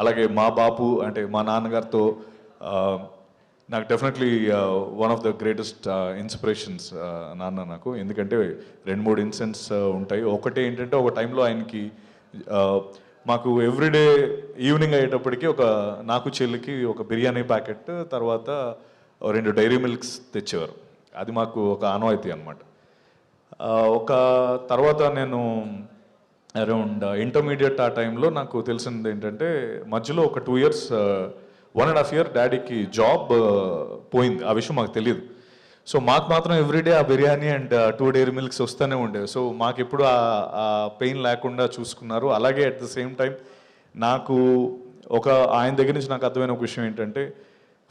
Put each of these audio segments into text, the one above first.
అలాగే మా బాపు అంటే మా నాన్నగారితో నాకు definitely one of the greatest inspirations నాన్న నాకు. ఎందుకంటే 2-3 ఇన్సిడెంట్స్ ఉంటాయి. ఒకటి ఏంటంటే ఒక టైంలో ఆయనకి మాకు ఎవ్రీడే ఈవినింగ్ అయ్యేటప్పటికి నాకు చెల్లికి ఒక బిర్యానీ ప్యాకెట్, తర్వాత 2 డైరీ మిల్క్స్ తెచ్చేవారు. అది మాకు ఒక ఆనవాయితీ అనమాట. ఒక తర్వాత నేను అరౌండ్ ఇంటర్మీడియట్ ఆ టైంలో నాకు తెలిసింది ఏంటంటే మధ్యలో ఒక 2 years 1.5 year డాడీకి జాబ్ పోయింది. ఆ విషయం మాకు తెలియదు. సో మాకు మాత్రం ఎవ్రీడే ఆ బిర్యానీ అండ్ 2 డైరీ మిల్క్స్ వస్తూనే ఉండేవి. సో మాకు ఎప్పుడు ఆ పెయిన్ లేకుండా చూసుకున్నారు. అలాగే అట్ ద సేమ్ టైం నాకు ఆయన దగ్గర నుంచి నాకు అర్థమైన ఒక విషయం ఏంటంటే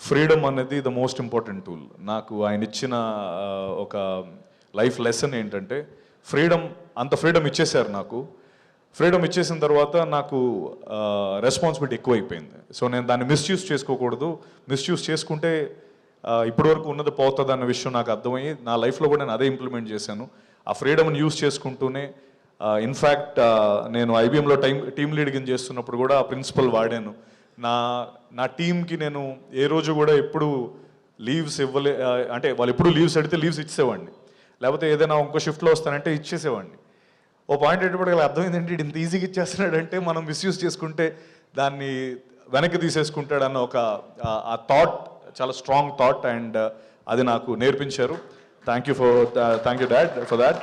ఫ్రీడమ్ అనేది ద మోస్ట్ ఇంపార్టెంట్ టూల్. నాకు ఆయన ఇచ్చిన ఒక లైఫ్ లెసన్ ఏంటంటే అంత ఫ్రీడమ్ ఇచ్చేశారు నాకు. ఫ్రీడమ్ ఇచ్చేసిన తర్వాత నాకు రెస్పాన్సిబిలిటీ ఎక్కువైపోయింది. సో నేను దాన్ని మిస్యూజ్ చేసుకోకూడదు. మిస్యూజ్ చేసుకుంటే ఇప్పటివరకు ఉన్నది పోతుంది అన్న విషయం నాకు అర్థమయ్యి నా లైఫ్లో కూడా నేను అదే ఇంప్లిమెంట్ చేశాను. ఆ ఫ్రీడమ్ని యూజ్ చేసుకుంటూనే ఇన్ఫ్యాక్ట్ నేను ఐబీఎంలో టీమ్ లీడింగ్ చేస్తున్నప్పుడు కూడా ఆ ప్రిన్సిపల్ వాడాను. నా టీంకి నేను ఏ రోజు కూడా ఎప్పుడు లీవ్స్ అంటే వాళ్ళు ఎప్పుడు లీవ్స్ అడిగితే లీవ్స్ ఇచ్చేవాడిని, లేకపోతే ఏదైనా ఇంకో షిఫ్ట్లో వస్తానంటే ఇచ్చేసేవాడిని. ఓ పాయింట్ అయ్యేటప్పటికి అర్థమైంది ఏంటి, ఇంత ఈజీగా ఇచ్చేస్తున్నాడంటే మనం మిస్యూజ్ చేసుకుంటే దాన్ని వెనక్కి తీసేసుకుంటాడన్న ఆ థాట్ చాలా స్ట్రాంగ్ థాట్, అండ్ అది నాకు నేర్పించారు. Thank you dad for that.